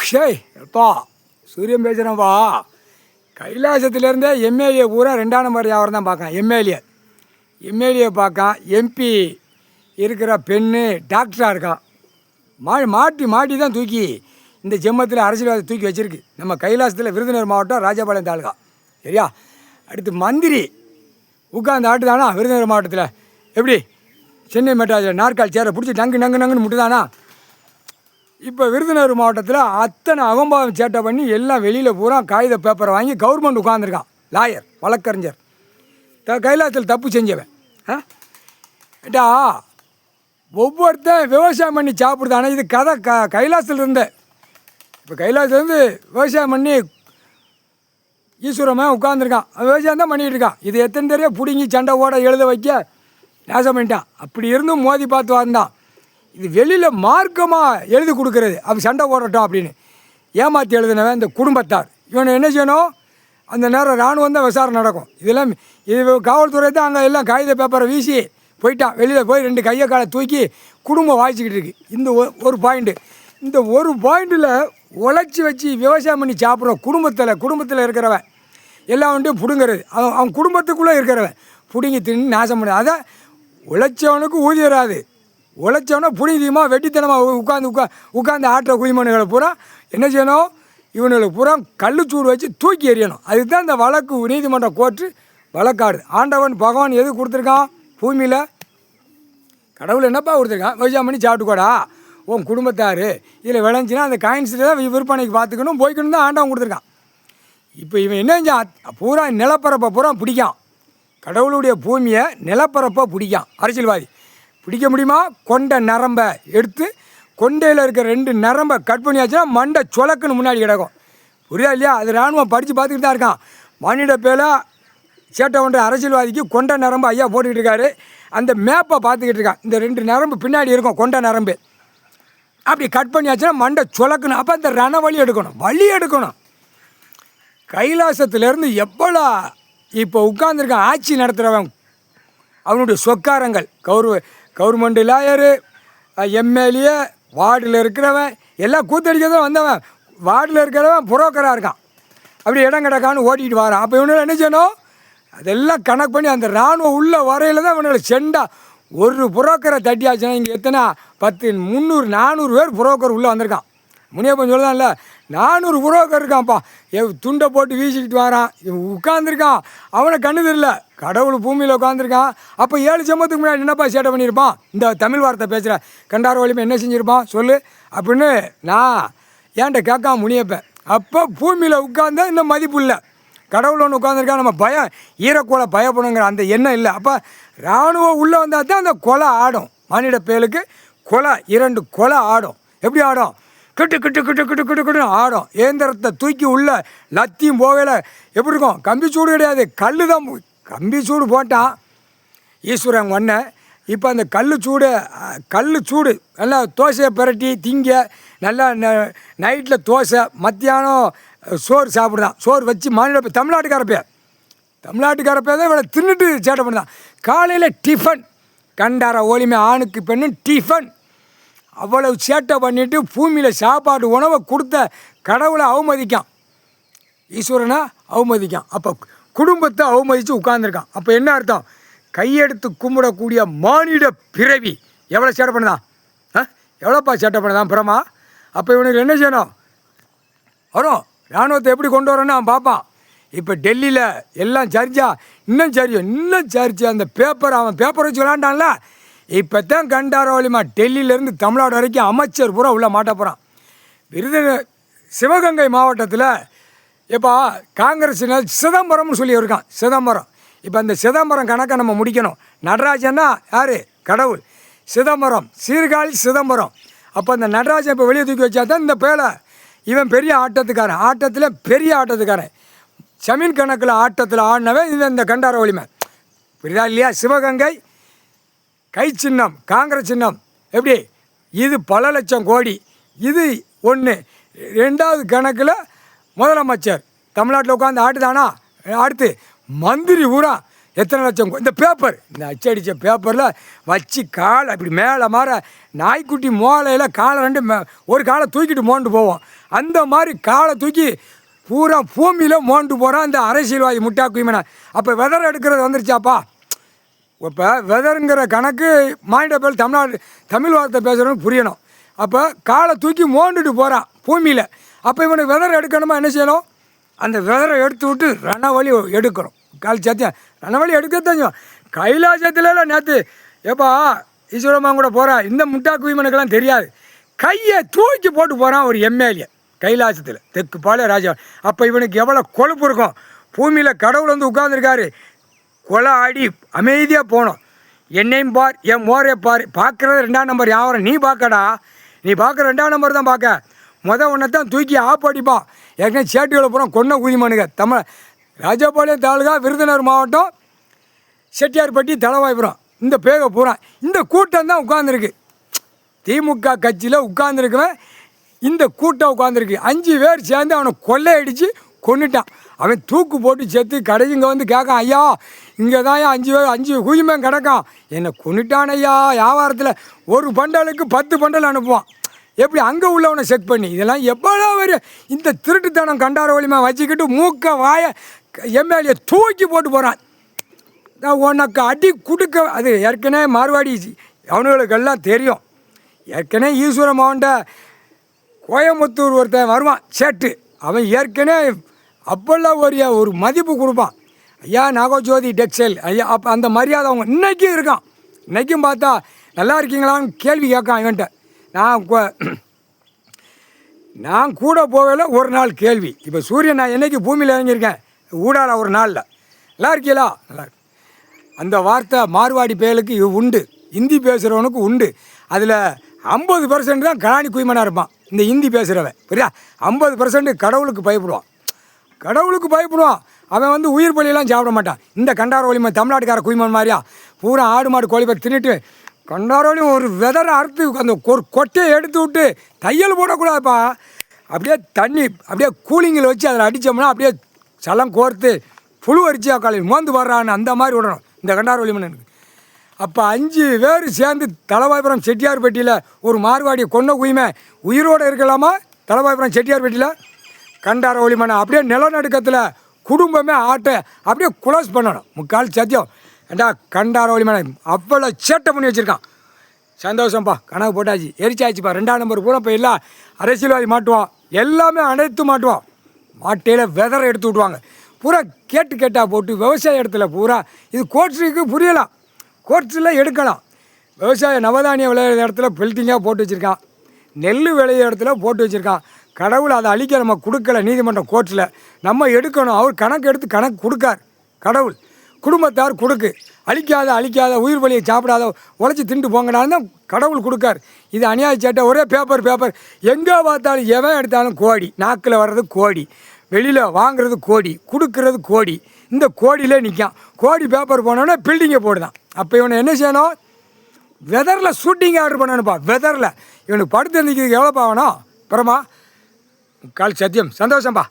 ஷேய் எப்பா சூரியன் பேசுகிறேன்ப்பா. கைலாசத்துலேருந்தே எம்எல்ஏ பூரா 2ஆம் நம்பர் வியாபாரம் தான் பார்க்கான். எம்எல்ஏ பார்க்கான். எம்பி இருக்கிற பெண்ணு டாக்டராக இருக்கான். மாட்டி தான் தூக்கி இந்த ஜென்மத்தில் அரசியல்வாதி தூக்கி வச்சுருக்கு. நம்ம கைலாசத்தில் விருதுநகர் மாவட்டம் ராஜபாளையம் தாலுகா சரியா. அடுத்து மந்திரி உட்காந்து ஆட்டுதானா விருதுநகர் மாவட்டத்தில். எப்படி சென்னை மெட்ராஸில் நாற்கால் சேரை பிடிச்சி நங்குன்னு முட்டுதானா. இப்போ விருதுநகர் மாவட்டத்தில் அத்தனை அகம்பாவம் சேட்டை பண்ணி எல்லாம் வெளியில் பூரா காகித பேப்பரை வாங்கி கவர்மெண்ட் உட்காந்துருக்கான். லாயர் வழக்கறிஞர் கைலாசத்தில் தப்பு செஞ்சவன். ஏட்டா ஒவ்வொருத்தன் விவசாயம் பண்ணி சாப்பிடுதானே. இது கதை கைலாசத்தில் இருந்த. இப்போ கைலாசத்துலேருந்து விவசாயம் பண்ணி ஈஸ்வரமே உட்காந்துருக்கான். விவசாயம் தான் பண்ணிகிட்டு இருக்கான். இது எத்தனை தெரிய பிடிங்கி சண்டை ஓட எழுத வைக்க நாசம் பண்ணிட்டான். அப்படி இருந்தும் மோதி பார்த்து வாழ்ந்தான். இது வெளியில் மார்க்கமாக எழுதி கொடுக்குறது. அப்படி சண்டை ஓடட்டும் அப்படின்னு ஏமாற்றி எழுதினவன் இந்த குடும்பத்தார். இவனை என்ன செய்யணும், அந்த நேரம் இராணுவம் தான் விசாரணை நடக்கும். இது காவல்துறை தான் அங்கே எல்லாம் காகித பேப்பரை வீசி போயிட்டான். வெளியில் போய் 2 கையை காலை தூக்கி குடும்பம் வாய்ச்சிக்கிட்டு இருக்கு. இந்த ஒரு பாயிண்ட்டு, இந்த ஒரு பாயிண்டில் உழைச்சி வச்சு விவசாயம் பண்ணி சாப்பிட்ற குடும்பத்தில் இருக்கிறவன் எல்லாம் வந்துட்டு பிடுங்கிறது. அவன் குடும்பத்துக்குள்ளே இருக்கிறவன் பிடுங்கி தின்னு நாசம் பண்ண. அதை உழைச்சவனுக்கு ஊதியம் வராது. உழைச்சவனா புனிதமாக வெட்டித்தனமாக உட்காந்து ஆட்டுற குடிமனுகளை பூரா என்ன செய்யணும், இவனுங்களுக்கு பூரா கல்லுச்சூடு வச்சு தூக்கி எறியணும். அதுக்கு தான் இந்த வழக்கு நீதிமன்ற கோர்ட்டு வழக்காடு. ஆண்டவன் பகவான் எது கொடுத்துருக்கான் பூமியில், கடவுள் என்னப்பா கொடுத்துருக்கான், விவசாயம் பண்ணி சாப்பிட்டுக்கோடா உன் குடும்பத்தார் இதில் விளைஞ்சின்னா அந்த காயின்ஸில் தான் விற்பனைக்கு பார்த்துக்கணும் போய்க்கணும் தான் ஆண்டவன் கொடுத்துருக்கான். இப்போ இவன் என்ன செஞ்சான், பூரா நிலப்பரப்பை பூரா பிடிக்கான். கடவுளுடைய பூமியை நிலப்பரப்பை பிடிக்கான் அரசியல்வாதி. பிடிக்க முடியுமா, கொண்ட நரம்பை எடுத்து கொண்டையில் இருக்கிற 2 நரம்பை கட் பண்ணியாச்சுன்னா மண்டை சொலக்குன்னு முன்னாடி கிடக்கும். புரியா இல்லையா. அது இராணுவம் படித்து பார்த்துக்கிட்டு தான் இருக்கான். மானிட பேல சேட்டை ஒன்ற அரசியல்வாதிக்கு கொண்ட நரம்பு ஐயா போட்டுக்கிட்டு இருக்காரு. அந்த மேப்பை பார்த்துக்கிட்டு இருக்கான். இந்த 2 நரம்பு பின்னாடி இருக்கும் கொண்ட நரம்பு. அப்படி கட் பண்ணியாச்சுன்னா மண்டை சொலக்கணும். அப்போ அந்த ரணவழி எடுக்கணும். கைலாசத்துலேருந்து எவ்வளோ இப்போ உட்கார்ந்துருக்கான் ஆட்சி நடத்துகிறவன், அவனுடைய சொக்காரங்கள் கவர்மெண்ட் லாயரு, எம்எல்ஏ, வார்டில் இருக்கிறவன் எல்லாம் கூத்தடிக்க தான் வந்தவன். வார்டில் இருக்கிறவன் புரோக்கராக இருக்கான். அப்படி இடம் கிடக்கான்னு ஓட்டிகிட்டு வரான். அப்போ இவனை என்ன செய்யணும், அதெல்லாம் கணக்கு பண்ணி அந்த இராணுவம் உள்ள வரையில் தான் இவனை செண்டா ஒரு புரோக்கரை தட்டியாச்சுன்னா இங்கே எத்தனை 10 300 400 பேர் புரோக்கர் உள்ளே வந்திருக்கான். முனியப்பன் சொல்லதான்ல 400 புரோக்கர் இருக்கான்ப்பா. துண்டை போட்டு வீசிக்கிட்டு வரான். உட்காந்துருக்கான். அவனை கண்ணு தெரியல. கடவுள் பூமியில் உட்காந்துருக்கான். அப்போ 7 ஜென்மத்துக்கு முன்னாடி என்னப்பா சேட்டை பண்ணியிருப்பான். இந்த தமிழ் வார்த்தை பேசுகிற கண்டார வலிமை என்ன செஞ்சுருப்பான் சொல்லு அப்படின்னு நான் ஏன்ட்ட கேட்காம முனியப்பேன். அப்போ பூமியில் உட்காந்தா இந்த மதிப்பு இல்லை. கடவுள் ஒன்று உட்காந்துருக்கா, நம்ம ஈரக்கொலை பயப்படுங்கிற அந்த எண்ணம் இல்லை. அப்போ இராணுவம் உள்ளே வந்தால் தான் அந்த கொலை ஆடும். மானிட பேலுக்கு கொலை 2 கொலை ஆடும். எப்படி ஆடும், கிட்டு ஆடும். ஏந்திரத்தை தூக்கி உள்ள லத்தியும் போகல எப்படி இருக்கும், கம்பி சூடு கிடையாது, கல் தான். கம்பி சூடு போட்டான் ஈஸ்வரன் ஒன்றை. இப்போ அந்த கல் சூடு நல்லா தோசையை பிரட்டி திங்க, நல்லா நைட்டில் தோசை, மத்தியானம் சோறு சாப்பிடுதான். சோறு வச்சு மாநில தமிழ்நாட்டுக்காரப்பே தான் இவளை தின்னுட்டு சேட்டை பண்ணுதான். காலையில் டிஃபன் கண்டார ஓலிமை ஆணுக்கு பெண்ணு டிஃபன். அவ்வளவு சேட்டை பண்ணிவிட்டு பூமியில் சாப்பாடு உணவை கொடுத்த கடவுளை அவமதிக்கான், ஈஸ்வரனை அவமதிக்கான். அப்போ குடும்பத்தை அவமதித்து உட்கார்ந்துருக்கான். அப்போ என்ன அர்த்தம், கையெடுத்து கும்பிடக்கூடிய மானிட பிறவி எவ்வளோ சேட்டை பண்ணுதான், எவ்வளோப்பா சேட்டை பண்ணுதான் புறமா. அப்போ இவனுக்கு என்ன செய்யணும், வரும் இராணுவத்தை எப்படி கொண்டு வரணும்னு அவன் பார்ப்பான். இப்போ டெல்லியில் எல்லாம் இன்னும் சரிச்சு அந்த அவன் பேப்பர் வச்சு விளாண்டான்ல. இப்போ தான் கண்டாரவழிமா டெல்லியிலேருந்து தமிழ்நாடு வரைக்கும் அமைச்சர் பூரா உள்ளே மாட்ட போகிறான். சிவகங்கை மாவட்டத்தில் இப்போ காங்கிரஸினால் சிதம்பரம்னு சொல்லி இருக்கான். சிதம்பரம். இப்போ அந்த சிதம்பரம் கணக்கை நம்ம முடிக்கணும். நடராஜன்னா யார், கடவுள். சிதம்பரம் சீர்காழி சிதம்பரம். அப்போ அந்த நடராஜன் இப்போ வெளியே தூக்கி வச்சா தான் இந்த பேலை இவன் பெரிய ஆட்டத்துக்காரன். ஜமீன் கணக்கில் ஆட்டத்தில் ஆடினவன் இவன் இந்த கண்டார வலிமை. புரியுதா இல்லையா. சிவகங்கை கை சின்னம், காங்கிரஸ் சின்னம். எப்படி இது பல லட்சம் கோடி. இது 1. 2வது கணக்கில் முதலமைச்சர் தமிழ்நாட்டில் உட்காந்து ஆட்டுதானா. அடுத்து மந்திரி பூரா எத்தனை லட்சம் இந்த பேப்பர், இந்த அச்சடித்த பேப்பரில் வச்சு காலை இப்படி மேலே மாற நாய்க்குட்டி மோலையில் காலை ரெண்டு ஒரு காலை தூக்கிட்டு மோண்டு போவோம். அந்த மாதிரி காலை தூக்கி பூரா பூமியில் மோண்டு போகிறான் அந்த அரசியல்வாதி முட்டா குய்மனை. அப்போ வெதர் எடுக்கிறது வந்துருச்சாப்பா. இப்போ வெதருங்கிற கணக்கு மாநில பேர் தமிழ் வார்த்தை பேசுகிறவங்க புரியணும். அப்போ காலை தூக்கி மோண்டுட்டு போகிறான் பூமியில். அப்போ இவனுக்கு வெதர் எடுக்கணுமா என்ன செய்யணும்? அந்த வெதரை எடுத்து விட்டு ரணவழி எடுக்கணும். கால் சத்தியம் ரணவழி எடுக்க தெரியும். கைலாசத்துல நேற்று ஏப்பா ஈஸ்வரம்மா கூட போகிறா. இந்த முட்டா குய்மனுக்கெல்லாம் தெரியாது. கையை தூக்கி போட்டு போகிறான் ஒரு எம்எல்ஏ கைலாசத்தில், தெற்கு பாளைய ராஜா. அப்போ இவனுக்கு எவ்வளோ கொழுப்பு இருக்கும். பூமியில் கடவுள் வந்து உட்கார்ந்துருக்காரு. கொலை ஆடி அமைதியாக போனோம். என்னையும் பார், என் மோரையை பார். பார்க்குறது 2ஆம் நம்பர் யாவரம். நீ பார்க்கடா, நீ பார்க்குற 2ஆம் நம்பர் தான் பார்க்க. ஒன்றை தான் தூக்கி ஆப் அடிப்பான். ஏற்கனவே சேட்டுகளை பூரா கொன்ன குதிமனுங்க. ராஜபாளையம் தாலுகா, விருதுநகர் மாவட்டம், செட்டியார்பட்டி, தலவாய்புரம். இந்த பேக பூரா இந்த கூட்டம் தான் உட்காந்துருக்கு. திமுக கட்சியில் உட்காந்துருக்குவன் இந்த கூட்டம் உட்காந்துருக்கு. 5 பேர் சேர்ந்து அவனை கொள்ளையடித்து கொண்டுட்டான். அவன் தூக்கு போட்டு செத்து கடைசிங்க வந்து கேட்கான், ஐயா இங்கே தான் 5 குயிமன் கிடக்கான், என்னை கொண்டுட்டான் ஐயா. வியாபாரத்தில் ஒரு பண்டலுக்கு 10 பண்டல் அனுப்புவான். எப்படி அங்கே உள்ளவனை செக் பண்ணி. இதெல்லாம் எவ்வளோ ஒரு இந்த திருட்டுத்தனம் கண்டார வலிமா வச்சுக்கிட்டு மூக்க வாயை எம்எல்ஏ தூக்கி போட்டு போகிறான். உனக்கு அடி கொடுக்க அது ஏற்கனவே மார்வாடி அவனுங்களுக்கெல்லாம் தெரியும். ஏற்கனவே ஈஸ்வர மாவட்டம் கோயம்புத்தூர் ஒருத்தன் வருவான் சேட்டு. அவன் ஏற்கனவே அப்போல்லாம் ஒரு மதிப்பு கொடுப்பான். ஐயா நாகோஜோதி டெக்ஸ்டைல் ஐயா. அப்போ அந்த மரியாதை அவங்க இன்றைக்கும் இருக்கான். இன்றைக்கும் பார்த்தா நல்லா இருக்கீங்களான்னு கேள்வி கேட்கான் இவன்ட்ட. நான் கூட போகல ஒரு நாள் கேள்வி. இப்போ சூரியன் நான் என்றைக்கு பூமியில் இறங்கியிருக்கேன் ஊடால ஒரு நாளில். நல்லா இருக்கீங்களா? நல்லா இருக்கு. அந்த வார்த்தை மார்வாடி பயலுக்கு உண்டு, ஹிந்தி பேசுகிறவனுக்கு உண்டு. அதில் 50% தான் கலாணி குய்மனாக இருப்பான் இந்த ஹிந்தி பேசுகிறவன். புரியா? 50% கடவுளுக்கு பயப்படுவான். கடவுளுக்கு பயப்படுவான். அவன் வந்து உயிர் பலியெல்லாம் சாப்பிட மாட்டான். இந்த கண்டார ஒளிமன் தமிழ்நாட்டுக்கார குய்மன் மாதிரியா பூரா ஆடு மாடு கோழி போய் தின்னுட்டு கண்டாரோலையும் ஒரு வெதரை அறுத்து அந்த ஒரு கொட்டையை எடுத்து விட்டு தையல் போடக்கூடாதுப்பா. அப்படியே தண்ணி அப்படியே கூலிங்கில் வச்சு அதில் அடித்தோம்னா அப்படியே சலம் கோர்த்து புழு அரிச்சியா காலையில் மோந்து வர்றான்னு அந்த மாதிரி விடணும் இந்த கண்டார ஒளிமனுக்கு. அப்போ 5 பேர் சேர்ந்து தலவாய்புரம் செட்டியார்பட்டியில் ஒரு மார்வாடியை கொன்ன குய்மை உயிரோடு இருக்கலாமா? தலவாய்புரம் செட்டியார்பட்டியில் கண்டார ஒளிமனை அப்படியே நிலநடுக்கத்தில் குடும்பமே ஆட்டை அப்படியே குளோஸ் பண்ணணும். முக்கால் சத்தியம் ஏண்டா கண்டார ஒளிமனை அவ்வளோ சேட்டை பண்ணி வச்சுருக்கான். சந்தோஷம்ப்பா, கணக்கு போட்டாச்சு, எரிச்சாச்சுப்பா. 2ஆம் நம்பர் பூரா இப்போ எல்லாம் அரசியல்வாதி மாட்டுவான், எல்லாமே அனைத்து மாட்டுவான். மாட்டையில் வெதரை எடுத்து விட்டுவாங்க பூரா. கேட்டால் போட்டு விவசாய இடத்துல பூரா இது கோட்ஸுக்கு புரியலாம். கோட்ஸில் எடுக்கலாம். விவசாய நவதானியம் விளையிற இடத்துல பில்டிங்காக போட்டு வச்சுருக்கான். நெல் விளையிற இடத்துல போட்டு வச்சுருக்கான். கடவுள் அதை அழிக்க நம்ம கொடுக்கல நீதிமன்றம் கோர்ட்டில். நம்ம எடுக்கணும். அவர் கணக்கு எடுத்து கணக்கு கொடுக்கார் கடவுள். குடும்பத்தார் கொடுக்கு. அழிக்காத உயிர் வலியை சாப்பிடாத உழைச்சி திண்டு போங்கடான்னு தான் கடவுள் கொடுக்கார். இது அநியாய சேட்டை. ஒரே பேப்பர் எங்கே பார்த்தாலும் எவன் எடுத்தாலும் கோடி. நாக்கில் வர்றது கோடி, வெளியில் வாங்குறது கோடி, கொடுக்கறது கோடி. இந்த கோடியிலே நிற்கான். கோடி பேப்பர் போனோன்னே பில்டிங்கை போடுதான். அப்போ இவனை என்ன செய்யணும்? வெதரில் ஷூட்டிங் ஆர்டர் பண்ணணும்ப்பா. வெதரில் இவனுக்கு படுத்து இருந்துக்கிறதுக்கு எவ்வளோப்பா வேணும்? அப்புறமா கால் சத்தியம். சந்தோஷம்ப்பா.